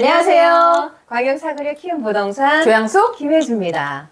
안녕하세요. 광역사거리에 키운 부동산 조양수? 김혜주입니다.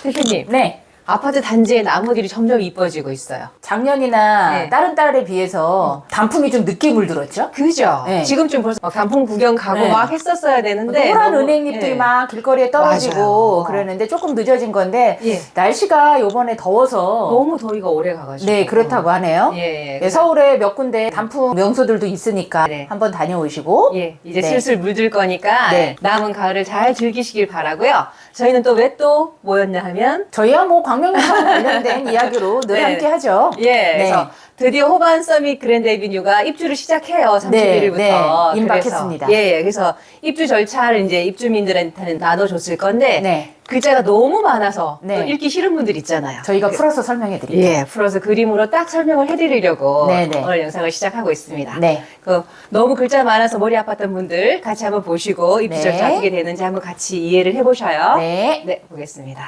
대표님, 네. 아파트 단지의 나무들이 점점 이뻐지고 있어요. 작년이나 네. 다른 달에 비해서 단풍이 좀 늦게 물들었죠? 그죠? 네. 지금쯤 벌써 막 단풍 구경 가고 네. 막 했었어야 되는데 노란 너무- 은행잎들이 예. 막 길거리에 떨어지고 맞아요. 그러는데 조금 늦어진 건데 예. 날씨가 요번에 더워서 너무 더위가 오래 가가지고 네 그렇다고 하네요. 예. 네, 서울에 몇 군데 단풍 명소들도 있으니까 네. 한번 다녀오시고 예, 이제 네. 슬슬 물들 거니까 네. 남은 가을을 잘 즐기시길 바라고요. 저희는 또 왜 또 모였냐 하면 저희야 뭐 광명역하고 관련된 이야기로 늘 네. 함께 하죠. 예, 그래서 드디어 호반 서밋 그랜드 에비뉴가 입주를 시작해요. 31일부터. 네, 임박했습니다. 예, 그래서 입주 절차를 이제 입주민들한테는 나눠줬을 건데 네. 글자가 너무 많아서 네. 또 읽기 싫은 분들 있잖아요. 저희가 풀어서 설명해 드릴게요. 예, 풀어서 그림으로 딱 설명을 해드리려고 네네. 오늘 영상을 시작하고 있습니다. 네. 너무 글자 많아서 머리 아팠던 분들 같이 한번 보시고 입주 네. 절차 어떻게 되는지 한번 같이 이해를 해보셔요. 네. 네, 보겠습니다.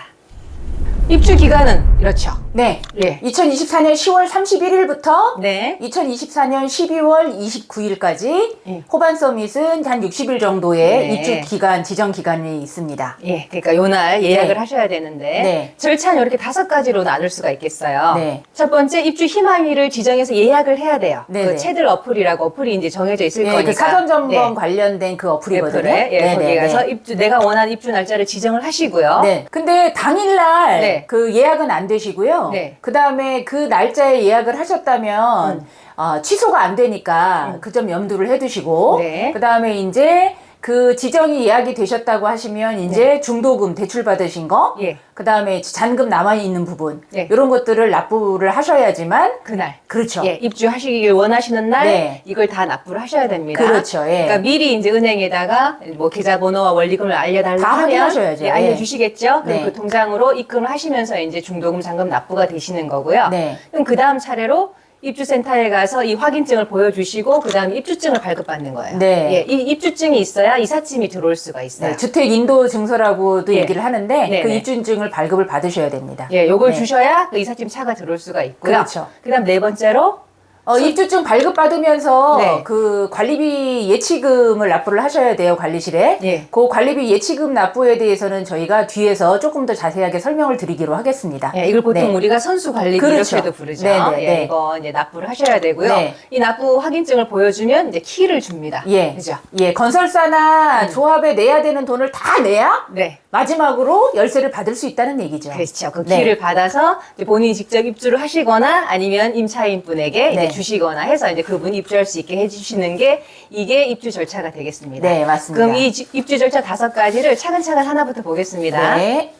입주 기간은 이렇죠. 네. 예. 2024년 10월 31일부터 네. 2024년 12월 29일까지 예. 호반 서밋은 한 60일 정도의 네. 입주 기간, 지정 기간이 있습니다. 예, 그러니까 요날 예약을 네. 하셔야 되는데 네. 절차는 이렇게 5가지로 나눌 수가 있겠어요. 네. 첫 번째 입주 희망일을 지정해서 예약을 해야 돼요. 네네. 그 채들 어플이라고 어플이 이제 정해져 있을 네, 거니까. 그 사전 점검 네. 관련된 그 어플이거든요. 애플에 예, 네, 거기 네, 가서 네. 내가 원하는 입주 날짜를 지정을 하시고요. 네. 근데 당일날 네. 그 예약은 안 되시고요. 네. 그 다음에 그 날짜에 예약을 하셨다면 취소가 안 되니까 그 점 염두를 해두시고 네. 그 다음에 이제 그 지정이 예약이 되셨다고 하시면 이제 중도금 대출 받으신 거, 예. 그 다음에 잔금 남아 있는 부분 네. 이런 것들을 납부를 하셔야지만 그날. 그렇죠. 예, 입주하시길 원하시는 날 네. 이걸 다 납부를 하셔야 됩니다. 그렇죠, 예. 그러니까 미리 이제 은행에다가 뭐 계좌번호와 원리금을 알려달라 다 하면 확인하셔야죠. 예, 알려주시겠죠. 네. 그럼 그 통장으로 입금을 하시면서 이제 중도금 잔금 납부가 되시는 거고요. 네. 그럼 그 다음 차례로 입주센터에 가서 이 확인증을 보여주시고 그 다음에 입주증을 발급받는 거예요. 네. 예, 이 입주증이 있어야 이삿짐이 들어올 수가 있어요. 네, 주택 인도 증서라고도 예. 얘기를 하는데 네, 그 네. 입주증을 발급을 받으셔야 됩니다. 예, 요걸 네. 주셔야 그 이삿짐 차가 들어올 수가 있고요. 그렇죠. 그다음 네 번째로 입주증 발급받으면서 네. 그 관리비 예치금을 납부를 하셔야 돼요, 관리실에. 예. 그 관리비 예치금 납부에 대해서는 저희가 뒤에서 조금 더 자세하게 설명을 드리기로 하겠습니다. 예, 이걸 보통 네. 우리가 선수 관리비 그렇죠. 이렇게도 부르죠. 네, 네, 예, 네. 이거 이제 납부를 하셔야 되고요. 네. 이 납부 확인증을 보여주면 이제 키를 줍니다. 예. 그죠? 예, 건설사나 조합에 내야 되는 돈을 다 내야 네. 마지막으로 열쇠를 받을 수 있다는 얘기죠. 그렇죠. 그 네. 키를 받아서 이제 본인이 직접 입주를 하시거나 아니면 임차인분에게 이제 네. 주시거나 해서 이제 그분이 입주할 수 있게 해주시는 게 이게 입주 절차가 되겠습니다. 네, 맞습니다. 그럼 이 입주 절차 5가지를 차근차근 하나부터 보겠습니다. 네.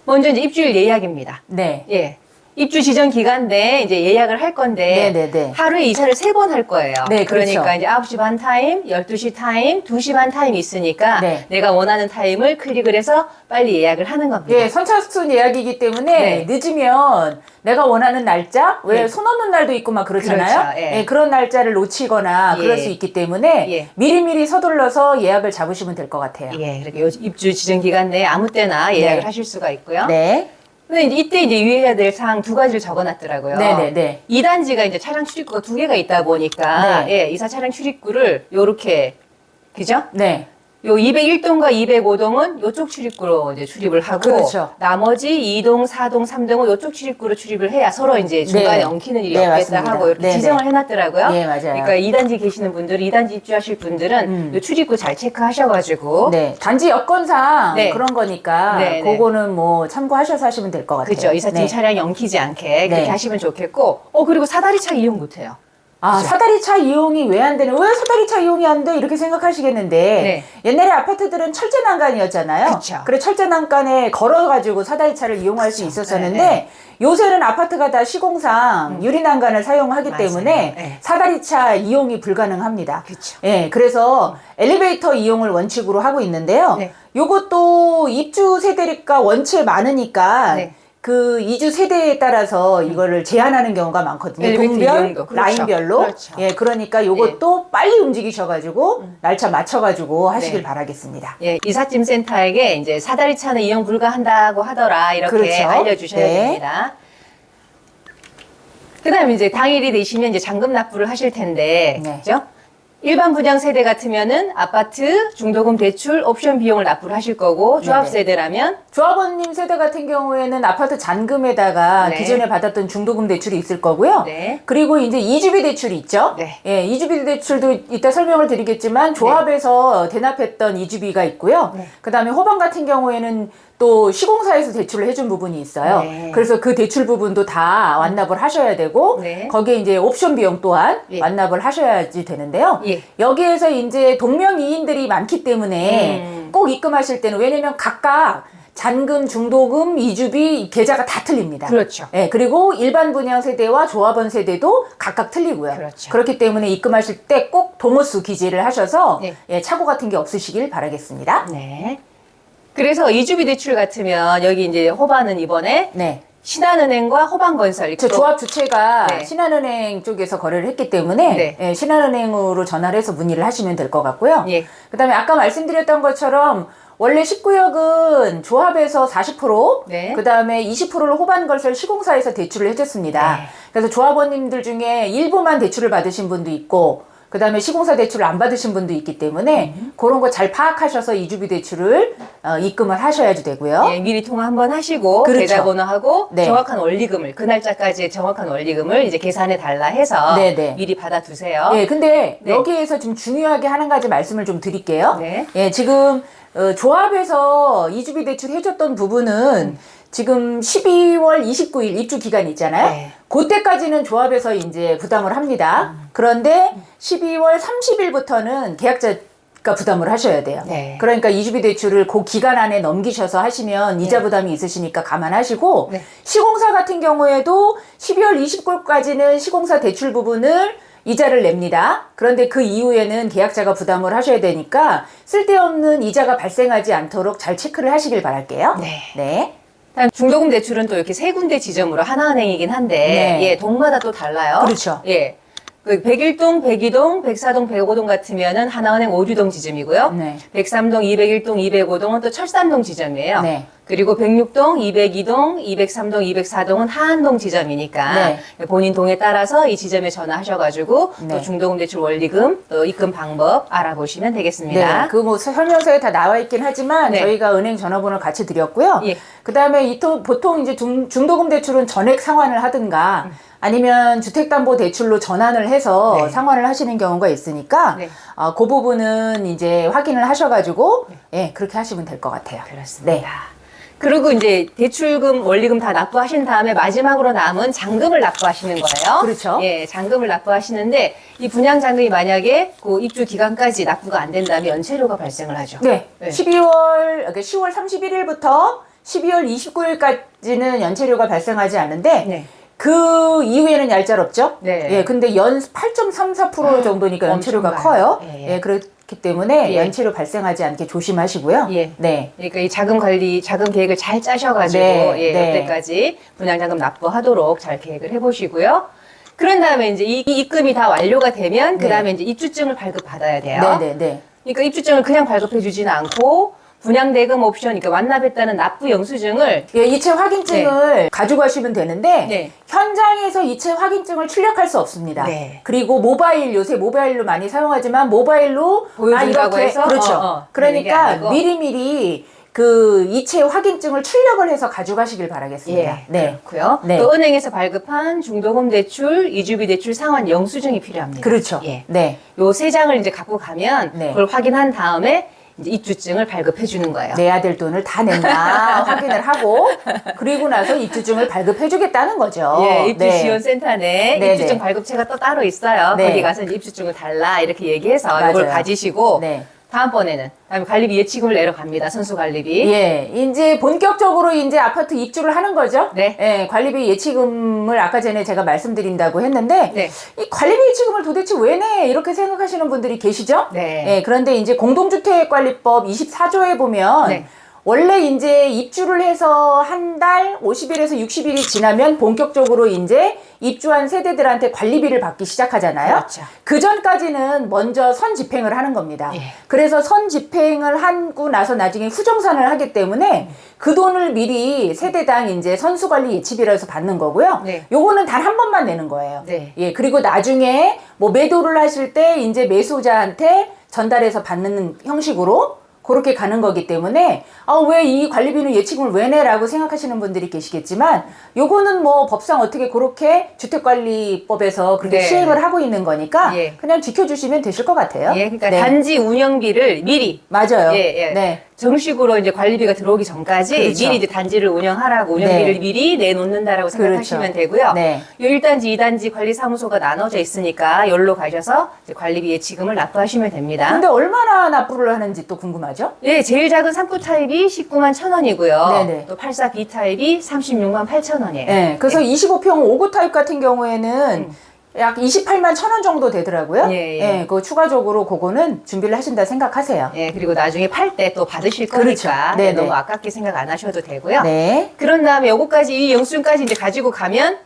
먼저 이제 입주일 예약입니다. 네. 예. 입주 지정 기간 내에 이제 예약을 할 건데 네네네. 하루에 이사를 3번 할 거예요. 네, 그렇죠. 그러니까 이제 9시 반 타임, 12시 타임, 2시 반 타임이 있으니까 네. 내가 원하는 타임을 클릭을 해서 빨리 예약을 하는 겁니다. 예, 선착순 예약이기 때문에 네. 늦으면 내가 원하는 날짜, 왜 네. 손 없는 날도 있고 막 그렇잖아요. 그렇죠, 예. 예, 그런 날짜를 놓치거나 예. 그럴 수 있기 때문에 예. 미리미리 서둘러서 예약을 잡으시면 될 것 같아요. 예, 그렇게 입주 지정 기간 내에 아무 때나 예약을 네. 하실 수가 있고요. 네. 근데 이때 이제 유의해야 될 사항 2가지를 적어놨더라고요. 네네네. 2단지가 이제 차량 출입구가 2개가 있다 보니까 네. 예, 이사 차량 출입구를 요렇게 그죠? 네. 요 201동과 205동은 요쪽 출입구로 이제 출입을 하고 그렇죠. 나머지 2동, 4동, 3동은 요쪽 출입구로 출입을 해야 서로 이제 중간에 네. 엉키는 일이 네, 없겠다 맞습니다. 하고 이렇게 네, 지정을 네. 해놨더라고요. 네, 맞아요. 그러니까 2단지 계시는 분들은 2단지 입주하실 분들은 요 출입구 잘 체크하셔가지고 네. 단지 여건상 네. 그런 거니까 네, 네. 그거는 뭐 참고하셔서 하시면 될 것 같아요. 그죠 이삿짐 네. 차량이 엉키지 않게 그렇게 네. 하시면 좋겠고 그리고 사다리차 이용 못해요. 아, 그죠? 사다리차 이용이 왜 안 되는, 왜 사다리차 이용이 안 돼? 이렇게 생각하시겠는데, 네. 옛날에 아파트들은 철제 난간이었잖아요. 그쵸. 그래, 철제 난간에 걸어가지고 사다리차를 이용할 수 있었었는데, 네, 요새는 아파트가 다 시공상 유리 난간을 사용하기 맞아요. 때문에 네. 사다리차 이용이 불가능합니다. 그쵸. 예, 그래서 엘리베이터 이용을 원칙으로 하고 있는데요. 네. 요것도 입주 세대가 원체 많으니까, 네. 그 이주 세대에 따라서 이거를 제한하는 경우가 많거든요. 엘리베이터 동별, 이용도. 그렇죠. 라인별로. 그렇죠. 예, 그러니까 요것도 빨리 움직이셔가지고 날짜 맞춰가지고 하시길 네. 바라겠습니다. 예, 이삿짐 센터에게 이제 사다리차는 이용 불가한다고 하더라 이렇게 그렇죠. 알려주셔야 네. 됩니다. 그다음에 이제 당일이 되시면 이제 잔금 납부를 하실 텐데, 네. 그죠? 일반 분양 세대 같으면은 아파트 중도금 대출 옵션 비용을 납부를 하실 거고 조합 네네. 세대라면 조합원님 세대 같은 경우에는 아파트 잔금에다가 네. 기존에 받았던 중도금 대출이 있을 거고요. 네. 그리고 이제 이주비 대출이 있죠. 네. 예, 이주비 대출도 이따 설명을 드리겠지만 조합에서 대납했던 이주비가 있고요. 네. 그다음에 호반 같은 경우에는 또 시공사에서 대출을 해준 부분이 있어요. 네. 그래서 그 대출 부분도 다 완납을 하셔야 되고 네. 거기에 이제 옵션 비용 또한 예. 완납을 하셔야지 되는데요. 예. 여기에서 이제 동명이인들이 많기 때문에 꼭 입금하실 때는 왜냐면 각각 잔금, 중도금, 이주비 계좌가 다 틀립니다. 그렇죠. 예, 그리고 일반 분양 세대와 조합원 세대도 각각 틀리고요. 그렇죠. 그렇기 때문에 입금하실 때 꼭 동호수 기재를 하셔서 네. 예, 착오 같은 게 없으시길 바라겠습니다. 네. 그래서 이주비 대출 같으면 여기 이제 호반은 이번에 네. 신한은행과 호반건설 저 조합 주체가 네. 신한은행 쪽에서 거래를 했기 때문에 네. 예, 신한은행으로 전화를 해서 문의를 하시면 될 것 같고요. 예. 그다음에 아까 말씀드렸던 것처럼 원래 19역은 조합에서 40%, 네. 그다음에 20%를 호반건설 시공사에서 대출을 해줬습니다. 네. 그래서 조합원님들 중에 일부만 대출을 받으신 분도 있고 그다음에 시공사 대출을 안 받으신 분도 있기 때문에 그런 거 잘 파악하셔서 이주비 대출을 입금을 하셔야지 되고요. 예, 미리 통화 한번 하시고 그렇죠. 계좌번호하고 네. 정확한 원리금을 그 날짜까지 정확한 원리금을 이제 계산해 달라 해서 네네. 미리 받아두세요. 예, 근데 네. 여기에서 좀 중요하게 한 가지 말씀을 좀 드릴게요. 네. 예, 지금 조합에서 이주비 대출 해줬던 부분은 지금 12월 29일 입주 기간 있잖아요. 네. 그때까지는 조합에서 이제 부담을 합니다. 그런데 12월 30일부터는 계약자가 부담을 하셔야 돼요. 네. 그러니까 이주비 대출을 그 기간 안에 넘기셔서 하시면 이자 부담이 있으시니까 감안하시고 네. 시공사 같은 경우에도 12월 29일까지는 시공사 대출 부분을 이자를 냅니다. 그런데 그 이후에는 계약자가 부담을 하셔야 되니까 쓸데없는 이자가 발생하지 않도록 잘 체크를 하시길 바랄게요. 네. 네. 다음 중도금 대출은 또 이렇게 세 군데 지점으로 하나은행이긴 한데 네. 예, 동마다 또 달라요. 그렇죠. 예. 그 101동, 102동, 104동, 105동 같으면은 하나은행 오류동 지점이고요. 네. 103동, 201동, 205동은 또 철산동 지점이에요. 네. 그리고 106동, 202동, 203동, 204동은 하안동 지점이니까 네. 본인 동에 따라서 이 지점에 전화하셔가지고 네. 또 중도금 대출 원리금, 또 입금 방법 알아보시면 되겠습니다. 네, 그 뭐 설명서에 다 나와 있긴 하지만 네. 저희가 은행 전화번호를 같이 드렸고요. 예. 그다음에 보통 이제 중도금 대출은 전액 상환을 하든가 아니면 주택담보대출로 전환을 해서 네. 상환을 하시는 경우가 있으니까 네. 그 부분은 이제 확인을 하셔가지고 예, 그렇게 하시면 될 것 같아요. 그렇습니다. 네. 그리고 이제 대출금, 원리금 다 납부하신 다음에 마지막으로 남은 잔금을 납부하시는 거예요. 그렇죠. 예, 잔금을 납부하시는데 이 분양 잔금이 만약에 그 입주 기간까지 납부가 안 된다면 연체료가 발생을 하죠. 네. 네. 10월 11일부터 12월 29일까지는 연체료가 발생하지 않는데 네. 그 이후에는 얄짤없죠? 네. 예, 근데 연 8.34% 정도니까 연체료가 엄청 커요. 많아요. 예, 예. 그렇기 때문에 예. 연체료 발생하지 않게 조심하시고요. 예. 네. 그러니까 이 자금 관리, 자금 계획을 잘 짜셔가지고 네, 예, 네. 이때까지 분양자금 납부하도록 잘 계획을 해보시고요. 그런 다음에 이제 이 입금이 다 완료가 되면 그 다음에 이제 입주증을 발급받아야 돼요. 네, 네, 네. 그러니까 입주증을 그냥 발급해주지는 않고 분양대금 옵션, 그러니까 완납했다는 납부 영수증을 예, 이체 확인증을 가져가시면 되는데 네. 현장에서 이체 확인증을 출력할 수 없습니다. 네. 그리고 요새 모바일로 많이 사용하지만 모바일로 보여준다고 이렇게, 해서? 그렇죠. 그런 얘기 그러니까 아니고? 미리미리 그 이체 확인증을 출력을 해서 가져가시길 바라겠습니다. 예, 네. 그렇고요. 네. 또 은행에서 발급한 중도금 대출, 이주비 대출 상환 영수증이 필요합니다. 그렇죠. 예. 네. 요 세 장을 이제 갖고 가면 네. 그걸 확인한 다음에 이제 입주증을 발급해 주는 거예요. 내야 될 돈을 다 냈나 확인을 하고 그리고 나서 입주증을 발급해 주겠다는 거죠. 예, 입주 네. 지원센터 내 네, 입주증 네. 발급처가 또 따로 있어요. 네. 거기 가서 이제 입주증을 달라 이렇게 얘기해서 맞아요. 이걸 가지시고 네. 다음번에는 다음에 관리비 예치금을 내려갑니다. 선수 관리비. 예, 이제 본격적으로 이제 아파트 입주를 하는 거죠. 네. 예, 관리비 예치금을 아까 전에 제가 말씀드린다고 했는데 네. 이 관리비 예치금을 도대체 왜 내? 이렇게 생각하시는 분들이 계시죠? 네. 예, 그런데 이제 공동주택관리법 24조에 보면 네. 원래 이제 입주를 해서 한 달 50일에서 60일이 지나면 본격적으로 이제 입주한 세대들한테 관리비를 받기 시작하잖아요. 그렇죠. 그 전까지는 먼저 선 집행을 하는 겁니다. 예. 그래서 선 집행을 하고 나서 나중에 후정산을 하기 때문에 그 돈을 미리 세대당 이제 선수관리 예치비라서 받는 거고요. 네. 요거는 단 한 번만 내는 거예요. 네. 예, 그리고 나중에 뭐 매도를 하실 때 이제 매수자한테 전달해서 받는 형식으로 그렇게 가는 거기 때문에 왜 이 관리비는 예치금을 왜 내라고 생각하시는 분들이 계시겠지만 요거는 뭐 법상 어떻게 그렇게 주택관리법에서 그렇게 네. 시행을 하고 있는 거니까 예. 그냥 지켜주시면 되실 것 같아요. 예, 그러니까 네. 단지 운영비를 미리 맞아요. 예, 예. 네. 정식으로 이제 관리비가 들어오기 전까지 그렇죠. 미리 이제 단지를 운영하라고 운영비를 네. 미리 내놓는다라고 생각하시면 그렇죠. 되고요. 네. 요 1단지, 2단지 관리사무소가 나눠져 있으니까 여기로 가셔서 이제 관리비 예치금을 납부하시면 됩니다. 근데 얼마나 납부를 하는지 또 궁금하죠? 예, 제일 작은 3구 타입이 19만 1,000원이고요. 네네. 또 84B 타입이 36만 8,000원이에요. 네. 그래서 25평 5구 타입 같은 경우에는 약 28만 1,000원 정도 되더라고요. 예, 예. 그 추가적으로 그거는 준비를 하신다 생각하세요. 예, 그리고 나중에 팔 때 또 받으실 그렇죠. 거니까 네네. 너무 아깝게 생각 안 하셔도 되고요. 네. 그런 다음에 요거까지 이 영수증까지 이제 가지고 가면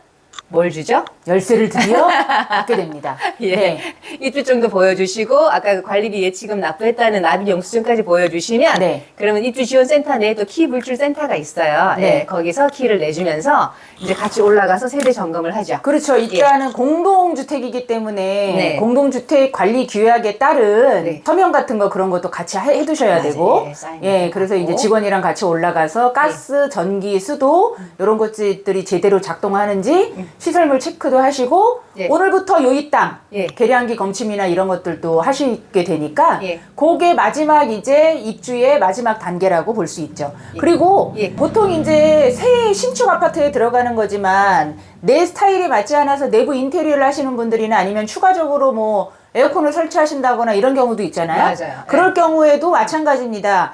뭘 주죠? 열쇠를 드디어 받게 됩니다. 예. 네. 입주증도 보여주시고 아까 그 관리비 예치금 납부했다는 납입 영수증까지 보여주시면 네. 그러면 입주지원센터 내에 또 키 불출센터가 있어요. 네. 예, 거기서 키를 내주면서 이제 같이 올라가서 세대 점검을 하죠. 그렇죠. 일단은 공동주택이기 때문에 네. 공동주택 관리 규약에 따른 네. 서명 같은 거 그런 것도 같이 해두셔야 맞아요. 되고, 예, 사인도 예, 그래서 받고. 이제 직원이랑 같이 올라가서 가스, 전기, 수도 이런 것들이 제대로 작동하는지 시설물 체크도 하시고 예. 오늘부터 요 이 땅 예. 계량기 검침이나 이런 것들도 하시게 되니까 예. 그게 마지막 이제 입주의 마지막 단계라고 볼 수 있죠. 예. 그리고 예. 보통 이제 새 신축 아파트에 들어가는 거지만 내 스타일에 맞지 않아서 내부 인테리어를 하시는 분들이나 아니면 추가적으로 뭐 에어컨을 설치하신다거나 이런 경우도 있잖아요. 맞아요. 그럴 경우에도 마찬가지입니다.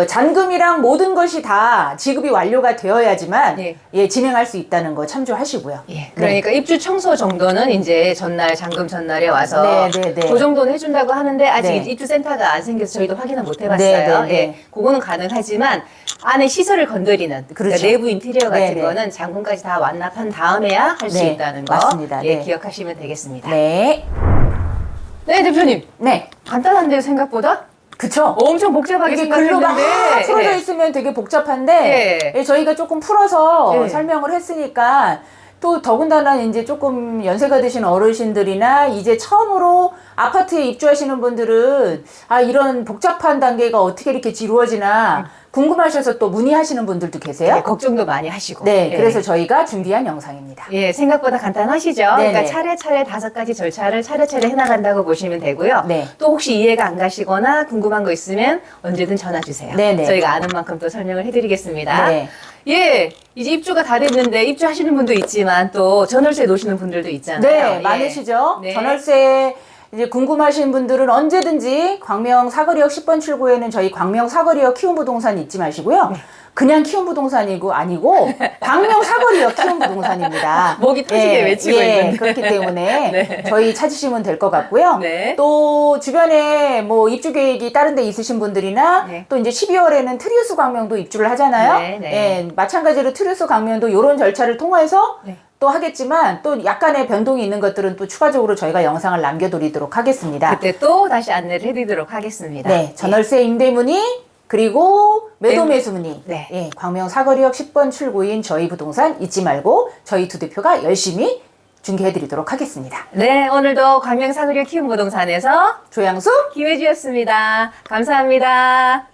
잔금이랑 모든 것이 다 지급이 완료가 되어야지만 예. 예, 진행할 수 있다는 거 참조하시고요. 예, 그러니까 입주 청소 정도는 이제 전날 잔금 전날에 와서 네, 네, 네. 그 정도는 해준다고 하는데 아직 네. 입주 센터가 안 생겨서 저희도 확인을 못 해봤어요. 네, 네, 네. 예, 그거는 가능하지만 안에 시설을 건드리는 그러니까 그렇죠. 내부 인테리어 같은 네, 네. 거는 잔금까지 다 완납한 다음에야 할 수 네, 있다는 거 맞습니다. 예, 네. 기억하시면 되겠습니다. 네. 네, 대표님 네. 간단한데요 생각보다 그쵸. 엄청 복잡하게 이게 글로가 생각했는데 풀어져 예. 있으면 되게 복잡한데 예. 예, 저희가 조금 풀어서 예. 설명을 했으니까 또 더군다나 이제 조금 연세가 드신 어르신들이나 이제 처음으로 아파트에 입주하시는 분들은 이런 복잡한 단계가 어떻게 이렇게 이루어지나 궁금하셔서 또 문의하시는 분들도 계세요. 예, 걱정도 많이 하시고 네, 예. 그래서 저희가 준비한 영상입니다. 예, 생각보다 간단하시죠? 네네. 그러니까 차례차례 5가지 절차를 차례차례 해나간다고 보시면 되고요. 네. 또 혹시 이해가 안 가시거나 궁금한 거 있으면 언제든 전화 주세요. 네네. 저희가 아는 만큼 또 설명을 해드리겠습니다. 네. 예, 이제 입주가 다 됐는데 입주하시는 분도 있지만 또 전월세 놓으시는 분들도 있잖아요. 네, 예. 많으시죠? 네. 전월세 이제 궁금하신 분들은 언제든지 광명 사거리역 10번 출구에는 저희 광명 사거리역 키움부동산 잊지 마시고요. 네. 그냥 키움부동산이고 아니고 광명 사거리역 키움부동산입니다. 목이 터지게 외치고 있는데. 그렇기 때문에 네. 저희 찾으시면 될 것 같고요. 네. 또 주변에 뭐 입주 계획이 다른 데 있으신 분들이나 네. 또 이제 12월에는 트리우스 광명도 입주를 하잖아요. 네, 네. 예, 마찬가지로 트리우스 광명도 이런 절차를 통해서 네. 또 하겠지만 또 약간의 변동이 있는 것들은 또 추가적으로 저희가 영상을 남겨드리도록 하겠습니다. 그때 또 다시 안내를 해드리도록 하겠습니다. 네, 전월세 임대 문의 그리고 매도 네. 매수 문의. 네. 예, 광명 사거리역 10번 출구인 저희 부동산 잊지 말고 저희 두 대표가 열심히 중개해드리도록 하겠습니다. 네, 오늘도 광명사거리역 키움부동산에서 조양수 기회주였습니다. 감사합니다.